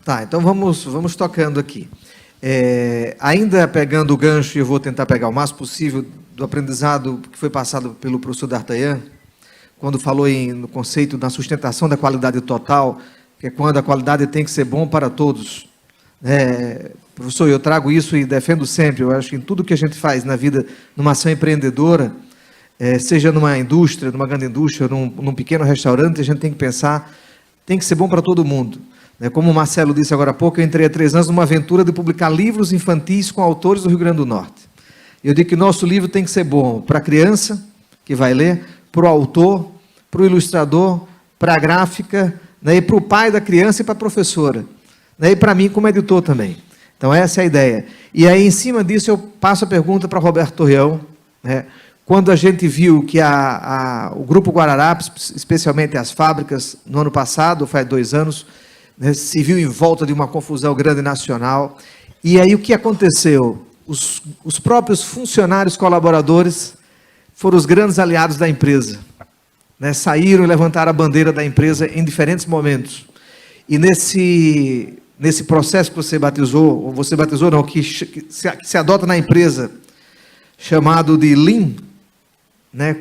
Tá, então vamos tocando aqui. Ainda pegando o gancho, e eu vou tentar pegar o máximo possível do aprendizado que foi passado pelo professor D'Artagnan, quando falou no conceito da sustentação da qualidade total, que é quando a qualidade tem que ser bom para todos. Professor, eu trago isso e defendo sempre, eu acho que em tudo que a gente faz na vida, numa ação empreendedora, seja numa indústria, numa grande indústria, num pequeno restaurante, a gente tem que pensar, tem que ser bom para todo mundo. Como o Marcelo disse agora há pouco, eu entrei há 3 anos numa aventura de publicar livros infantis com autores do Rio Grande do Norte. Eu digo que nosso livro tem que ser bom para a criança, que vai ler, para o autor, para o ilustrador, para a gráfica, e para o pai da criança e para a professora. E para mim, como editor também. Então, essa é a ideia. E aí, em cima disso, eu passo a pergunta para Roberto Torreão. Quando a gente viu que o Grupo Guararapes, especialmente as fábricas, no ano passado, faz 2 anos, se viu em volta de uma confusão grande nacional. E aí, o que aconteceu? Os próprios funcionários colaboradores foram os grandes aliados da empresa. Saíram e levantaram a bandeira da empresa em diferentes momentos. E nesse processo que você batizou, ou você batizou não, que se adota na empresa, chamado de Lean,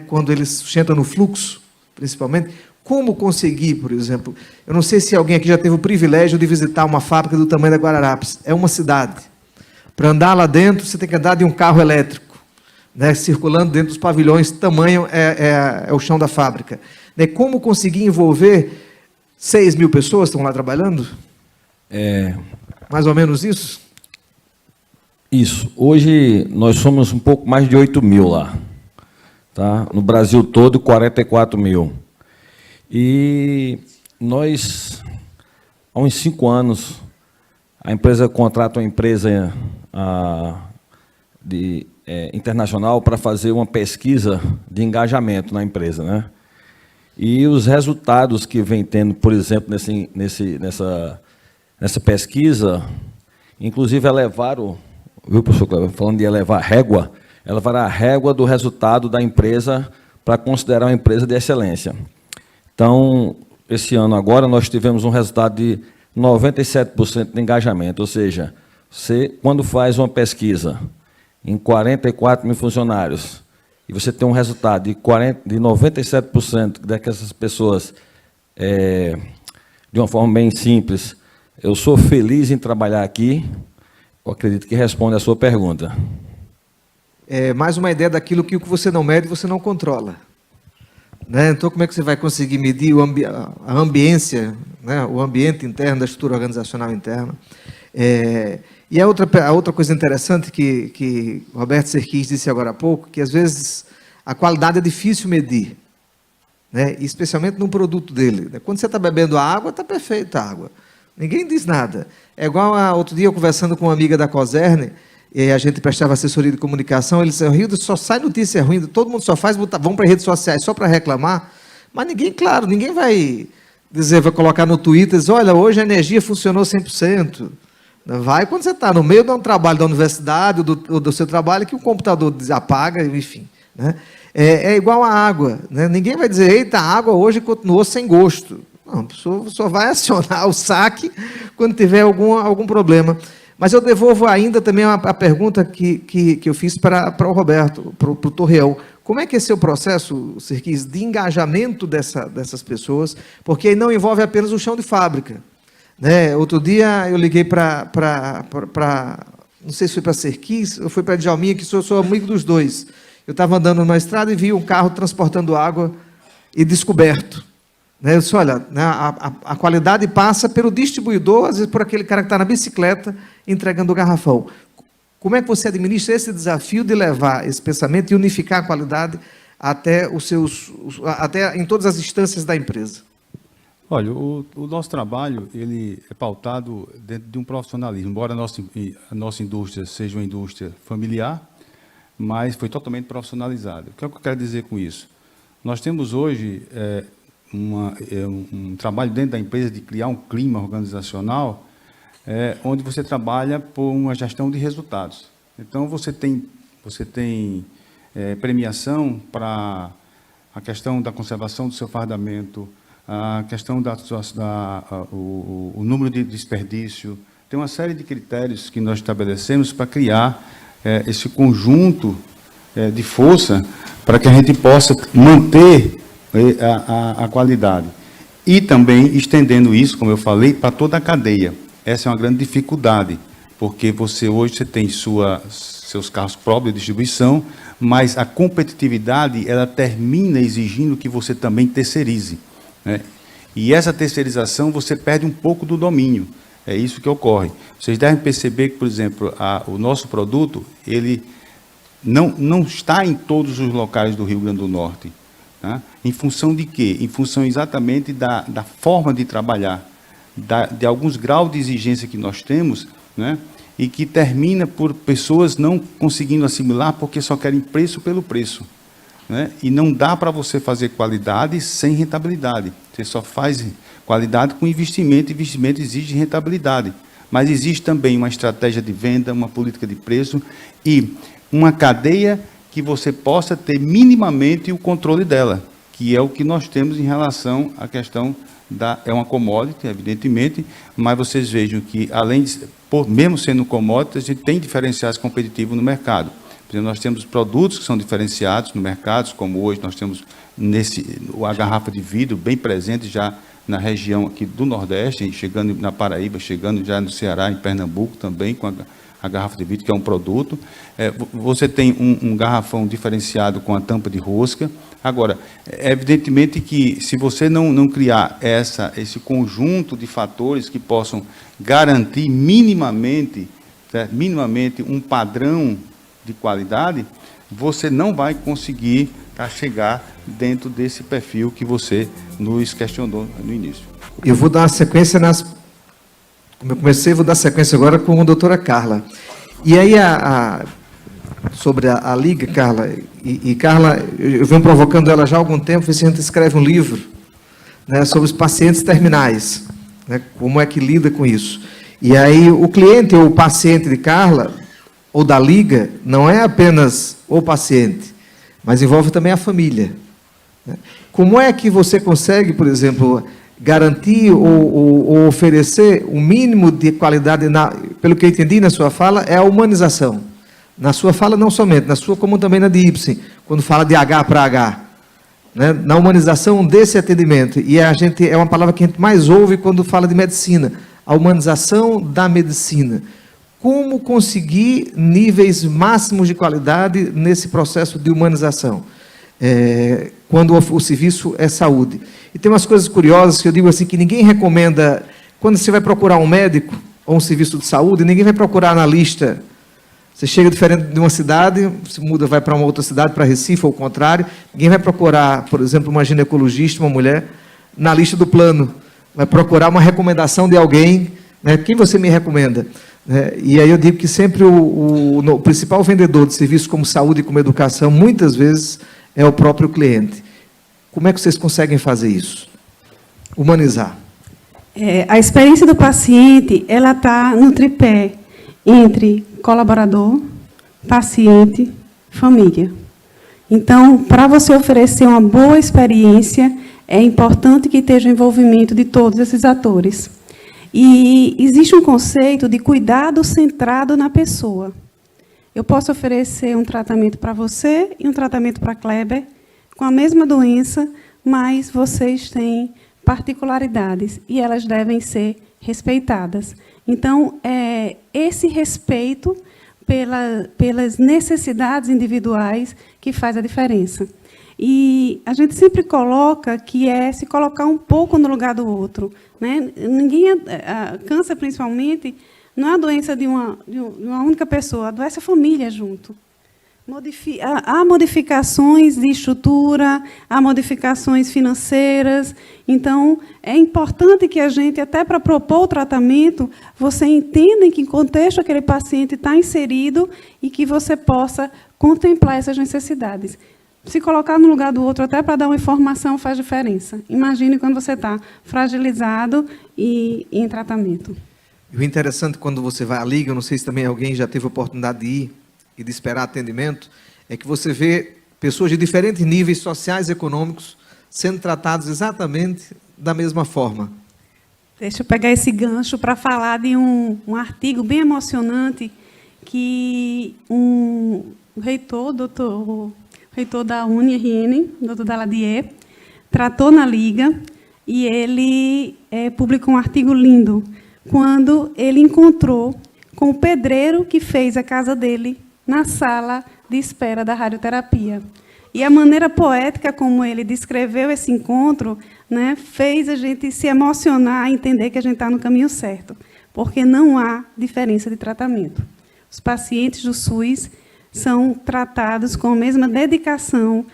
quando eles sustentam no fluxo, principalmente, como conseguir, por exemplo, eu não sei se alguém aqui já teve o privilégio de visitar uma fábrica do tamanho da Guararapes, é uma cidade. Para andar lá dentro, você tem que andar de um carro elétrico, circulando dentro dos pavilhões, tamanho é o chão da fábrica. Como conseguir envolver 6.000 pessoas que estão lá trabalhando? Mais ou menos isso? Isso. Hoje, nós somos um pouco mais de 8.000 lá. Tá? No Brasil todo, 44.000. E nós, há uns 5 anos, a empresa contrata uma empresa internacional para fazer uma pesquisa de engajamento na empresa. E os resultados que vem tendo, por exemplo, nessa pesquisa, inclusive elevaram, viu, professor Cleber, falando de elevar régua, elevar a régua do resultado da empresa para considerar uma empresa de excelência. Então, esse ano agora, nós tivemos um resultado de 97% de engajamento, ou seja, você, quando faz uma pesquisa em 44.000 funcionários, e você tem um resultado de 97% daquelas pessoas, de uma forma bem simples, eu sou feliz em trabalhar aqui, eu acredito que responde a sua pergunta. Mais uma ideia daquilo que o que você não mede, você não controla. Então, como é que você vai conseguir medir a ambiência, o ambiente interno da estrutura organizacional interna? E a outra coisa interessante que Roberto Serquis disse agora há pouco, que às vezes a qualidade é difícil medir, especialmente no produto dele. Quando você está bebendo a água, está perfeita a água. Ninguém diz nada. É igual outro dia eu conversando com uma amiga da Coserne, e a gente prestava assessoria de comunicação, ele disse, Rio, só sai notícia ruim, todo mundo só faz, vão para as redes sociais só para reclamar, mas ninguém vai colocar no Twitter, diz, olha, hoje a energia funcionou 100%. Vai quando você está no meio de um trabalho da universidade, ou do seu trabalho, que o computador apaga, enfim. É igual a água. Ninguém vai dizer, eita, a água hoje continuou sem gosto. Não, a pessoa só vai acionar o saque quando tiver algum problema. Mas eu devolvo ainda também a pergunta que eu fiz para o Roberto, para o Torreão. Como é que esse é o processo, Serquis, de engajamento dessas pessoas? Porque aí não envolve apenas o chão de fábrica. Outro dia eu liguei para não sei se foi para Serquis ou foi para Djalminha, que sou amigo dos dois. Eu estava andando numa estrada e vi um carro transportando água e descoberto. Eu disse, olha, a qualidade passa pelo distribuidor, às vezes por aquele cara que está na bicicleta entregando o garrafão. Como é que você administra esse desafio de levar esse pensamento e unificar a qualidade até em todas as instâncias da empresa? Olha, o nosso trabalho ele é pautado dentro de um profissionalismo. Embora a nossa indústria seja uma indústria familiar, mas foi totalmente profissionalizada. O que é que eu quero dizer com isso? Nós temos hoje um trabalho dentro da empresa de criar um clima organizacional onde você trabalha por uma gestão de resultados. Então, você tem premiação para a questão da conservação do seu fardamento, a questão o número de desperdício. Tem uma série de critérios que nós estabelecemos para criar esse conjunto de força para que a gente possa manter a qualidade. E também estendendo isso, como eu falei, para toda a cadeia. Essa é uma grande dificuldade, porque hoje você tem seus carros próprios de distribuição, mas a competitividade ela termina exigindo que você também terceirize, né? E essa terceirização você perde um pouco do domínio. É isso que ocorre. Vocês devem perceber que, por exemplo, o nosso produto ele não está em todos os locais do Rio Grande do Norte. Tá? Em função de quê? Em função exatamente da forma de trabalhar, de alguns graus de exigência que nós temos, né? E que termina por pessoas não conseguindo assimilar porque só querem preço pelo preço, né? E não dá para você fazer qualidade sem rentabilidade. Você só faz qualidade com investimento, e investimento exige rentabilidade. Mas existe também uma estratégia de venda, uma política de preço e uma cadeia que você possa ter minimamente o controle dela, que é o que nós temos em relação à questão é uma commodity, evidentemente, mas vocês vejam que, além de, mesmo sendo commodity, a gente tem diferenciais competitivos no mercado. Por exemplo, nós temos produtos que são diferenciados no mercado, como hoje nós temos a garrafa de vidro bem presente já na região aqui do Nordeste, chegando na Paraíba, chegando já no Ceará, em Pernambuco também, com a garrafa de vidro, que é um produto. Você tem um garrafão diferenciado com a tampa de rosca. Agora, evidentemente que se você não criar esse conjunto de fatores que possam garantir minimamente um padrão de qualidade, você não vai conseguir chegar dentro desse perfil que você nos questionou no início. Eu vou dar uma sequência como eu comecei, vou dar sequência agora com a doutora Carla. E aí, sobre a Liga, Carla, e Carla, eu venho provocando ela já há algum tempo, se a gente escreve um livro, né, sobre os pacientes terminais, né, como é que lida com isso. E aí, o cliente ou o paciente de Carla, ou da Liga, não é apenas o paciente, mas envolve também a família, né? Como é que você consegue, por exemplo, garantir ou oferecer o mínimo de qualidade, pelo que eu entendi na sua fala, é a humanização. Na sua fala, não somente, na sua como também na de Ibsen, quando fala de H para H, né? Na humanização desse atendimento. E é uma palavra que a gente mais ouve quando fala de medicina, a humanização da medicina. Como conseguir níveis máximos de qualidade nesse processo de humanização, quando o serviço é saúde. E tem umas coisas curiosas que eu digo assim, que ninguém recomenda, quando você vai procurar um médico ou um serviço de saúde, ninguém vai procurar na lista. Você chega diferente de uma cidade, se muda, vai para uma outra cidade, para Recife, ou o contrário, ninguém vai procurar, por exemplo, uma ginecologista, uma mulher, na lista do plano. Vai procurar uma recomendação de alguém, né? Quem você me recomenda? E aí eu digo que sempre o principal vendedor de serviços como saúde e como educação, muitas vezes, é o próprio cliente. Como é que vocês conseguem fazer isso? Humanizar. A experiência do paciente, ela está no tripé entre colaborador, paciente, família. Então, para você oferecer uma boa experiência, é importante que esteja o envolvimento de todos esses atores. E existe um conceito de cuidado centrado na pessoa. Eu posso oferecer um tratamento para você e um tratamento para Kleber, com a mesma doença, mas vocês têm particularidades e elas devem ser respeitadas. Então, é esse respeito pelas necessidades individuais que faz a diferença. E a gente sempre coloca que é se colocar um pouco no lugar do outro, né? Câncer, principalmente, não é a doença de uma única pessoa, adoece a família junto. Há modificações de estrutura, há modificações financeiras. Então, é importante que a gente, até para propor o tratamento, você entenda em que contexto aquele paciente está inserido e que você possa contemplar essas necessidades. Se colocar no lugar do outro, até para dar uma informação, faz diferença. Imagine quando você está fragilizado e em tratamento. E o interessante, quando você vai à Liga, eu não sei se também alguém já teve a oportunidade de ir e de esperar atendimento, é que você vê pessoas de diferentes níveis sociais e econômicos sendo tratados exatamente da mesma forma? Deixa eu pegar esse gancho para falar de um artigo bem emocionante que o reitor da UniRN, doutor Daladier, tratou na Liga, e ele publicou um artigo lindo, quando ele encontrou com o pedreiro que fez a casa dele na sala de espera da radioterapia. E a maneira poética como ele descreveu esse encontro, né, fez a gente se emocionar, entender que a gente está no caminho certo, porque não há diferença de tratamento. Os pacientes do SUS são tratados com a mesma dedicação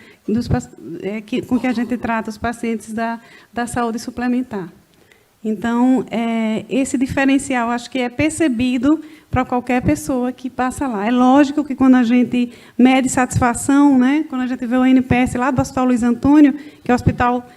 com que a gente trata os pacientes da saúde suplementar. Então, esse diferencial, acho que é percebido para qualquer pessoa que passa lá. É lógico que, quando a gente mede satisfação, né, quando a gente vê o NPS lá do Hospital Luiz Antônio, que é um hospital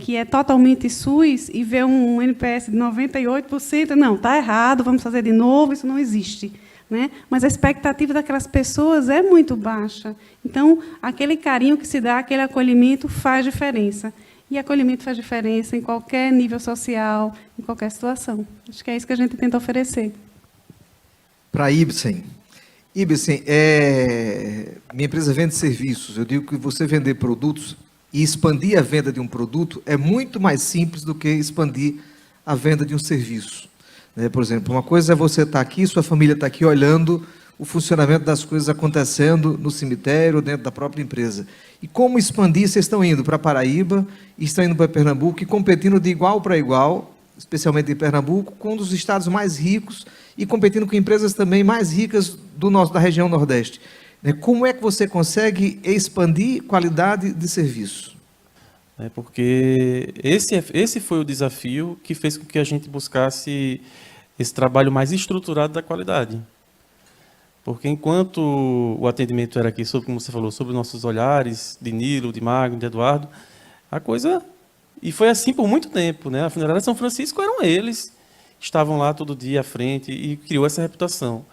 que é totalmente SUS, e vê um NPS de 98%, não, está errado, vamos fazer de novo, isso não existe. Né? Mas a expectativa daquelas pessoas é muito baixa. Então, aquele carinho que se dá, aquele acolhimento faz diferença. E acolhimento faz diferença em qualquer nível social, em qualquer situação. Acho que é isso que a gente tenta oferecer. Para a Ibsen. Ibsen, minha empresa vende serviços. Eu digo que você vender produtos e expandir a venda de um produto é muito mais simples do que expandir a venda de um serviço. Por exemplo, uma coisa é você estar aqui, sua família está aqui olhando o funcionamento das coisas acontecendo no cemitério, dentro da própria empresa. E como expandir? Vocês estão indo para Paraíba, estão indo para Pernambuco e competindo de igual para igual, especialmente em Pernambuco, com um dos estados mais ricos e competindo com empresas também mais ricas da região Nordeste. Como é que você consegue expandir qualidade de serviço? Porque esse foi o desafio que fez com que a gente buscasse esse trabalho mais estruturado da qualidade. Porque enquanto o atendimento era aqui, como você falou, sobre nossos olhares, de Nilo, de Magno, de Eduardo, a coisa... E foi assim por muito tempo, né? A funerária São Francisco eram eles, estavam lá todo dia à frente e criou essa reputação.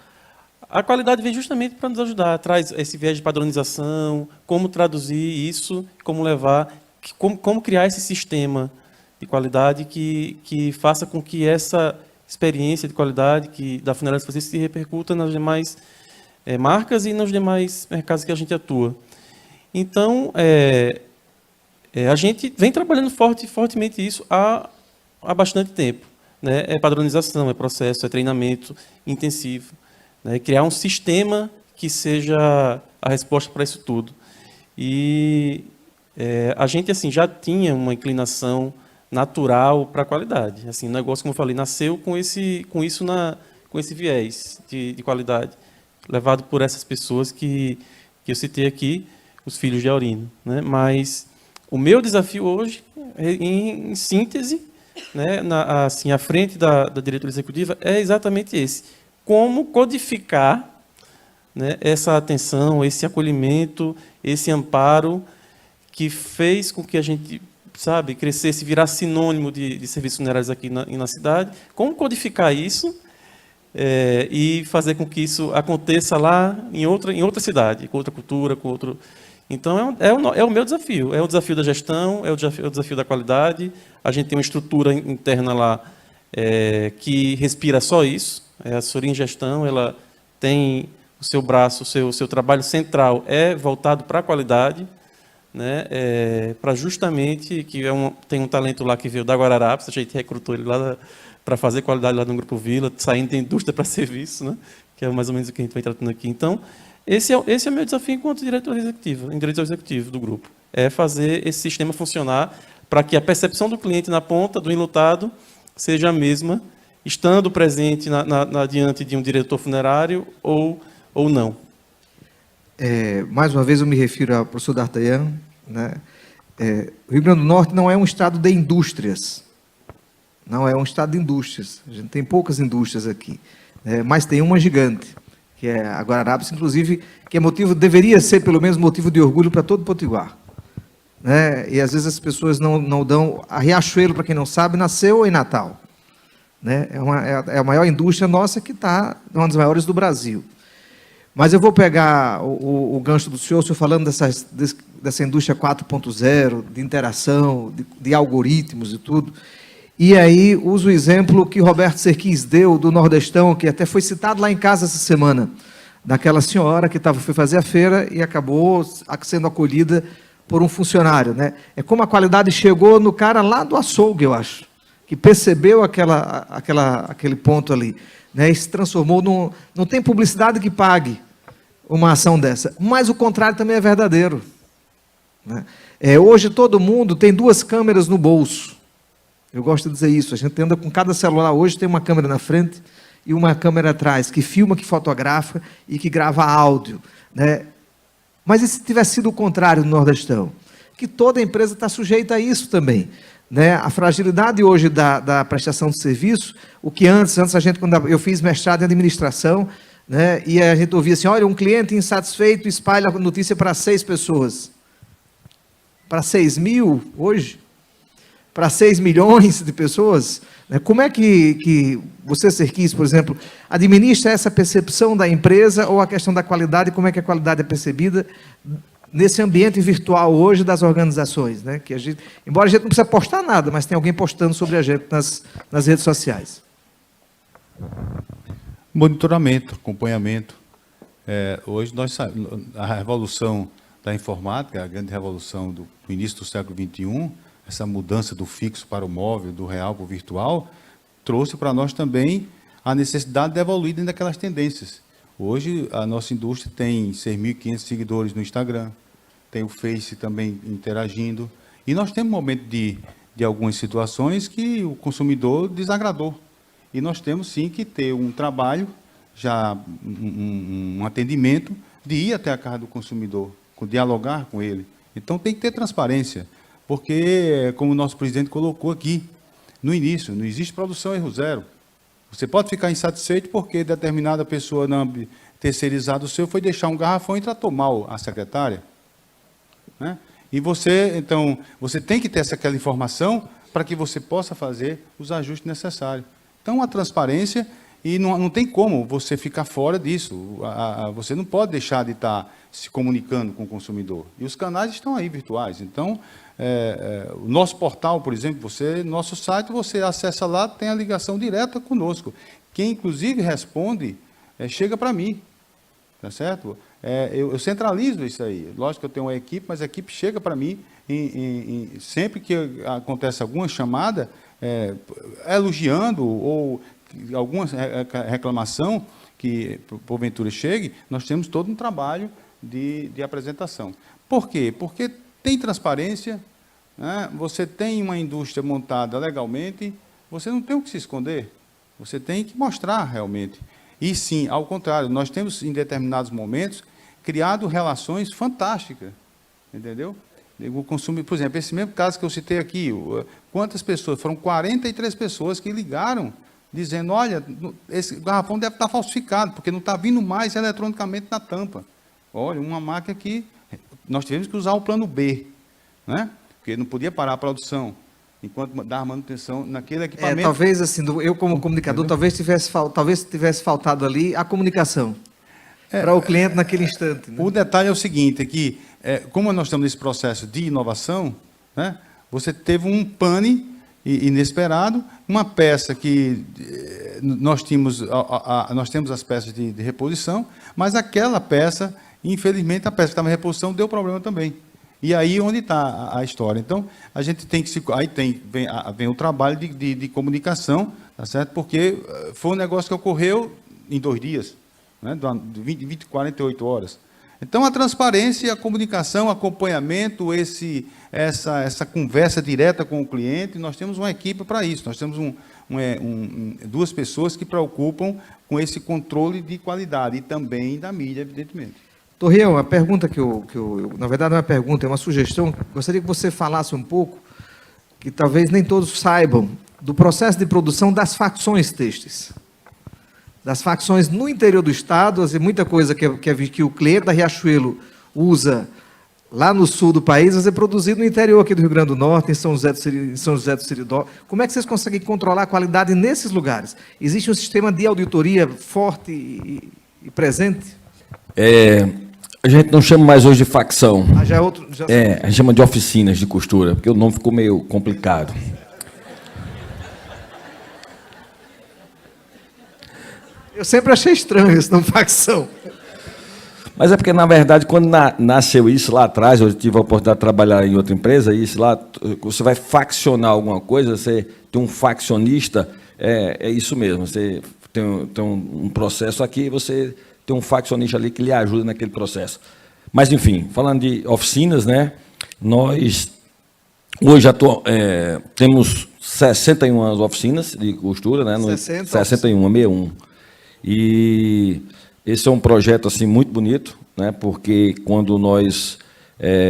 A qualidade vem justamente para nos ajudar, traz esse viés de padronização, como traduzir isso, como levar, como criar esse sistema de qualidade que faça com que essa experiência de qualidade da Funerária São Francisco se repercuta nas demais marcas e nos demais mercados que a gente atua. Então, a gente vem trabalhando fortemente isso há bastante tempo. Né? É padronização, é processo, é treinamento intensivo. Né? Criar um sistema que seja a resposta para isso tudo. E a gente assim, já tinha uma inclinação natural para a qualidade. Assim, o negócio, como eu falei, nasceu com esse viés de qualidade, levado por essas pessoas que eu citei aqui, os filhos de Aurino. Né? Mas o meu desafio hoje, em síntese, né, assim, à frente da diretoria executiva, é exatamente esse. Como codificar, né, essa atenção, esse acolhimento, esse amparo que fez com que a gente, crescesse, virar sinônimo de serviços funerários aqui na cidade. Como codificar isso e fazer com que isso aconteça lá em outra cidade, com outra cultura, com outro... Então, é o meu desafio. É o desafio da gestão, é o desafio da qualidade. A gente tem uma estrutura interna lá que respira só isso. A assessoria em gestão, ela tem o seu braço, o seu trabalho central voltado para a qualidade, né? Para justamente, tem um talento lá que veio da Guararapes, a gente recrutou ele lá para fazer qualidade lá no Grupo Vila, saindo da indústria para serviço, né? Que é mais ou menos o que a gente vai tratando aqui. Então, esse é o meu desafio enquanto diretor executivo do grupo. É fazer esse sistema funcionar para que a percepção do cliente na ponta, do enlutado, seja a mesma, estando presente diante de um diretor funerário ou não. Mais uma vez eu me refiro ao professor D'Artagnan. Né? O Rio Grande do Norte não é um estado de indústrias. Não é um estado de indústrias. A gente tem poucas indústrias aqui. Mas tem uma gigante, que é a Guararapes, inclusive, que deveria ser pelo menos motivo de orgulho para todo Potiguar. Né? E às vezes as pessoas não dão... A Riachuelo, para quem não sabe, nasceu em Natal. Né? É a maior indústria nossa que está, uma das maiores do Brasil. Mas eu vou pegar o gancho do senhor falando dessa indústria 4.0, de interação, de algoritmos e tudo. E aí uso o exemplo que Roberto Serquis deu do Nordestão, que até foi citado lá em casa essa semana, daquela senhora que foi fazer a feira e acabou sendo acolhida por um funcionário, né? É como a qualidade chegou no cara lá do açougue, eu acho, que percebeu aquele ponto ali, né? E se transformou num... Não tem publicidade que pague uma ação dessa, mas o contrário também é verdadeiro, né? Hoje todo mundo tem 2 câmeras no bolso. Eu gosto de dizer isso. A gente anda com cada celular hoje, tem uma câmera na frente e uma câmera atrás, que filma, que fotografa e que grava áudio, né? Mas e se tivesse sido o contrário no Nordestão? Que toda empresa está sujeita a isso também, né? A fragilidade hoje da prestação de serviço, o que antes a gente, quando eu fiz mestrado em administração, né, e a gente ouvia assim, olha, um cliente insatisfeito espalha a notícia para 6 pessoas. Para 6 mil hoje? Para 6 milhões de pessoas? Como é que você, Serquis, por exemplo, administra essa percepção da empresa ou a questão da qualidade, como é que a qualidade é percebida nesse ambiente virtual hoje das organizações, né? Que embora a gente não precisa postar nada, mas tem alguém postando sobre a gente nas redes sociais. Monitoramento, acompanhamento. Hoje, a revolução da informática, a grande revolução do início do século XXI, essa mudança do fixo para o móvel, do real para o virtual, trouxe para nós também a necessidade de evoluir dentro daquelas tendências. Hoje, a nossa indústria tem 6.500 seguidores no Instagram, tem o Face também interagindo, e nós temos um momento de algumas situações que o consumidor desagradou. E nós temos, sim, que ter um trabalho, já um atendimento, de ir até a casa do consumidor, dialogar com ele. Então, tem que ter transparência. Porque, como o nosso presidente colocou aqui, no início, não existe produção erro zero. Você pode ficar insatisfeito porque determinada pessoa terceirizada o seu foi deixar um garrafão e tratou mal a secretária, né? E então, você tem que ter aquela informação para que você possa fazer os ajustes necessários. Então, a transparência, e não tem como você ficar fora disso. Você não pode deixar de estar se comunicando com o consumidor. E os canais estão aí, virtuais. Então, o nosso portal, por exemplo, nosso site, você acessa lá, tem a ligação direta conosco. Quem, inclusive, responde, chega para mim, tá certo? Eu centralizo isso aí. Lógico que eu tenho uma equipe, mas a equipe chega para mim, sempre que acontece alguma chamada, elogiando ou alguma reclamação que, porventura, chegue, nós temos todo um trabalho de apresentação. Por quê? Porque tem transparência, né? Você tem uma indústria montada legalmente, você não tem o que se esconder, você tem que mostrar realmente. E sim, ao contrário, nós temos em determinados momentos criado relações fantásticas, entendeu? O consumo, por exemplo, esse mesmo caso que eu citei aqui, quantas pessoas? Foram 43 pessoas que ligaram, dizendo, olha, esse garrafão deve estar falsificado, porque não está vindo mais eletronicamente na tampa. Olha, uma máquina que nós tivemos que usar o plano B, né? Porque não podia parar a produção, enquanto dar manutenção naquele equipamento. Talvez, assim, eu como comunicador, talvez tivesse faltado ali a comunicação para o cliente naquele instante, né? O detalhe é o seguinte, é que, como nós estamos nesse processo de inovação, né, você teve um pane inesperado, uma peça que nós temos as peças de reposição, mas aquela peça, infelizmente, a peça que estava em reposição deu problema também. E aí onde está a história. Então, a gente tem que aí vem o trabalho de comunicação, tá certo? Porque foi um negócio que ocorreu em 2 dias, né? De 48 horas. Então, a transparência, a comunicação, acompanhamento, essa conversa direta com o cliente, nós temos uma equipe para isso. Nós temos 2 pessoas que preocupam com esse controle de qualidade e também da mídia, evidentemente. Torrião, a pergunta na verdade não é uma pergunta, é uma sugestão. Gostaria que você falasse um pouco, que talvez nem todos saibam, do processo de produção das facções têxteis. Das facções no interior do estado, assim, muita coisa que o cliente da Riachuelo usa lá no sul do país, vai ser produzido no interior aqui do Rio Grande do Norte, em São José do Seridó. Como é que vocês conseguem controlar a qualidade nesses lugares? Existe um sistema de auditoria forte e presente? A gente não chama mais hoje de facção. Ah, já é outro. Já... A gente chama de oficinas de costura, porque o nome ficou meio complicado. Eu sempre achei estranho esse nome facção. Mas é porque, na verdade, quando nasceu isso lá atrás, eu tive a oportunidade de trabalhar em outra empresa, e isso lá, você vai faccionar alguma coisa, você tem um faccionista, é isso mesmo, você tem um processo aqui, você tem um faccionista ali que lhe ajuda naquele processo. Mas, enfim, falando de oficinas, né, nós hoje temos 61 oficinas de costura, né, 61. E esse é um projeto assim, muito bonito, né, porque quando nós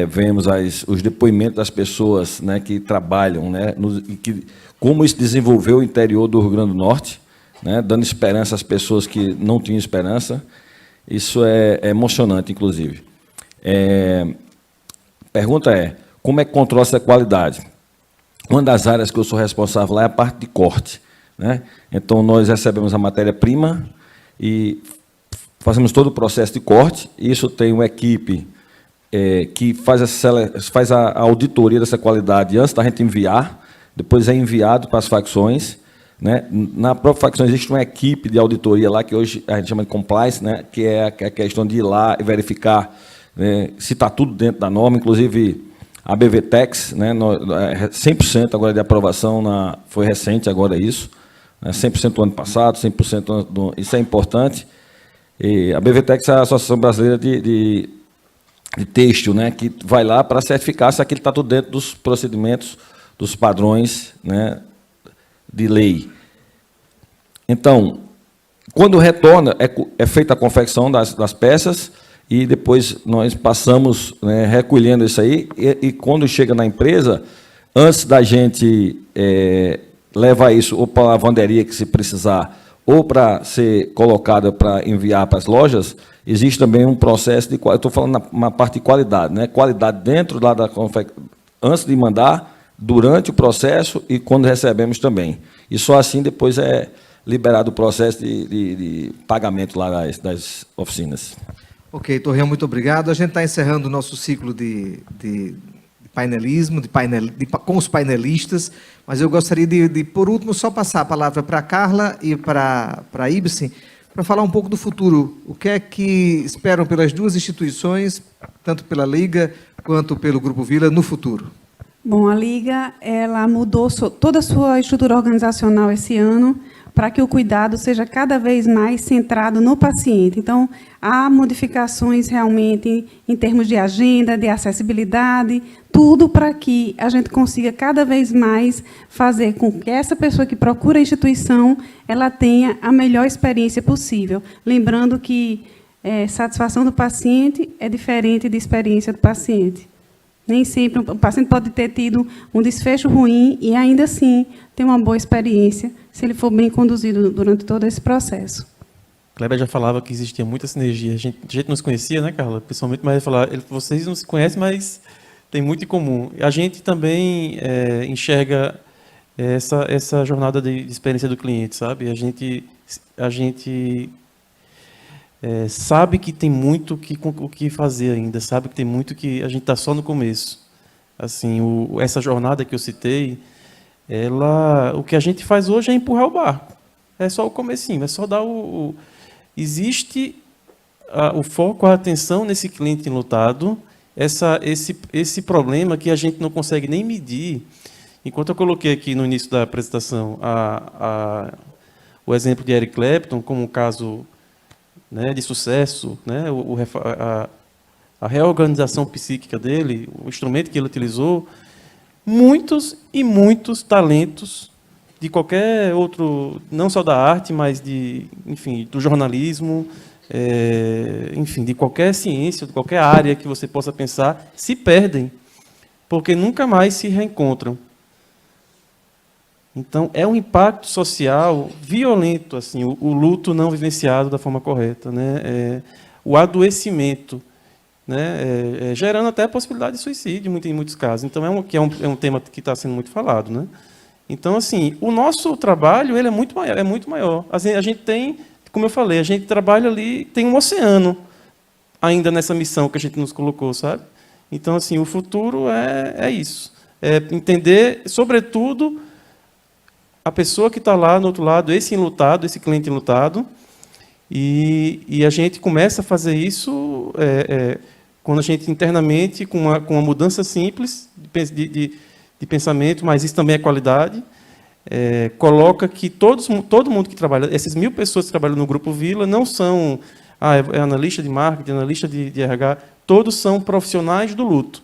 vemos os depoimentos das pessoas, né, que trabalham, né, como isso desenvolveu o interior do Rio Grande do Norte, né, dando esperança às pessoas que não tinham esperança, isso é emocionante, inclusive. Pergunta como é que controla essa qualidade? Uma das áreas que eu sou responsável lá é a parte de corte, né? Então, nós recebemos a matéria-prima e fazemos todo o processo de corte. Isso tem uma equipe que faz a auditoria dessa qualidade antes da gente enviar, depois é enviado para as facções, né? Na própria facção existe uma equipe de auditoria lá, que hoje a gente chama de compliance, né? Que é a questão de ir lá e verificar, né, se está tudo dentro da norma, inclusive a BVTEX, né, 100% agora de aprovação, foi recente agora isso, né, 100% do ano passado, 100% isso é importante. E a BVTEX é a Associação Brasileira de Têxtil, né, que vai lá para certificar se aquilo está tudo dentro dos procedimentos, dos padrões, né, de lei. Então, quando retorna, é feita a confecção das peças e depois nós passamos, né, recolhendo isso aí e quando chega na empresa, antes da gente levar isso ou para a lavanderia que se precisar ou para ser colocada para enviar para as lojas, existe também um processo de... Eu estou falando na parte de qualidade, né? Qualidade dentro lá antes de mandar, durante o processo e quando recebemos também. E só assim depois é liberado o processo de pagamento lá das oficinas. Ok, Torreão, muito obrigado. A gente está encerrando o nosso ciclo de painelismo, com os painelistas, mas eu gostaria de, por último, só passar a palavra para a Carla e para a Ibsen, para falar um pouco do futuro. O que é que esperam pelas duas instituições, tanto pela Liga quanto pelo Grupo Vila, no futuro? Bom, a Liga ela mudou toda a sua estrutura organizacional esse ano para que o cuidado seja cada vez mais centrado no paciente. Então, há modificações realmente em termos de agenda, de acessibilidade, tudo para que a gente consiga cada vez mais fazer com que essa pessoa que procura a instituição ela tenha a melhor experiência possível. Lembrando que satisfação do paciente é diferente de experiência do paciente. Nem sempre o paciente pode ter tido um desfecho ruim e, ainda assim, ter uma boa experiência, se ele for bem conduzido durante todo esse processo. Kleber já falava que existia muita sinergia. A gente não se conhecia, né, Carla? Pessoalmente, mas ele falava, vocês não se conhecem, mas tem muito em comum. A gente também enxerga essa jornada de experiência do cliente, sabe? A gente sabe que tem muito o que fazer ainda, sabe que tem muito que a gente está só no começo. Assim, essa jornada que eu citei, o que a gente faz hoje é empurrar o barco. É só o comecinho, é só dar existe o foco, a atenção nesse cliente enlutado, esse problema que a gente não consegue nem medir. Enquanto eu coloquei aqui no início da apresentação o exemplo de Eric Clapton como um caso, né, de sucesso, né, a reorganização psíquica dele, o instrumento que ele utilizou, muitos e muitos talentos de qualquer outro, não só da arte, mas enfim, do jornalismo, enfim, de qualquer ciência, de qualquer área que você possa pensar, se perdem, porque nunca mais se reencontram. Então, é um impacto social violento, assim, o luto não vivenciado da forma correta, né? O adoecimento, né? Gerando até a possibilidade de suicídio em muitos casos. Então, é um tema que está sendo muito falado, né? Então, assim, o nosso trabalho ele é muito maior. Assim, a gente tem, como eu falei, a gente trabalha ali, tem um oceano ainda nessa missão que a gente nos colocou, sabe? Então, assim, o futuro é isso. É entender, sobretudo, a pessoa que está lá no outro lado, esse enlutado, esse cliente enlutado, e a gente começa a fazer isso quando a gente internamente, com uma mudança simples de pensamento, mas isso também é qualidade, coloca que todo mundo que trabalha, essas 1000 pessoas que trabalham no Grupo Vila, não são analista de marketing, analista de RH, todos são profissionais do luto.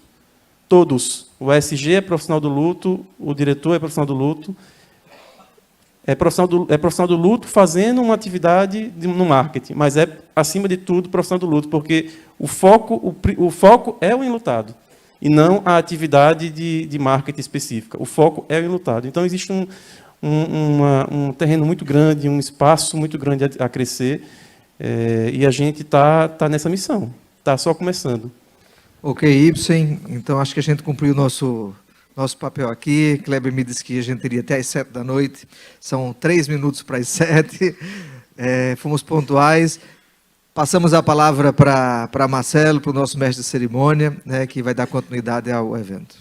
Todos. O ESG é profissional do luto, o diretor é profissional do luto, é profissional do luto fazendo uma atividade no marketing, mas é, acima de tudo, profissional do luto, porque o foco é o enlutado, e não a atividade de marketing específica. O foco é o enlutado. Então, existe um terreno muito grande, um espaço muito grande a crescer, e a gente está nessa missão. Está só começando. Ok, Ibsen. Então, acho que a gente cumpriu o nosso papel aqui. Kleber me disse que a gente teria até às 7 da noite. São 3 minutos para as 7. Fomos pontuais. Passamos a palavra para Marcelo, para o nosso mestre de cerimônia, né, que vai dar continuidade ao evento.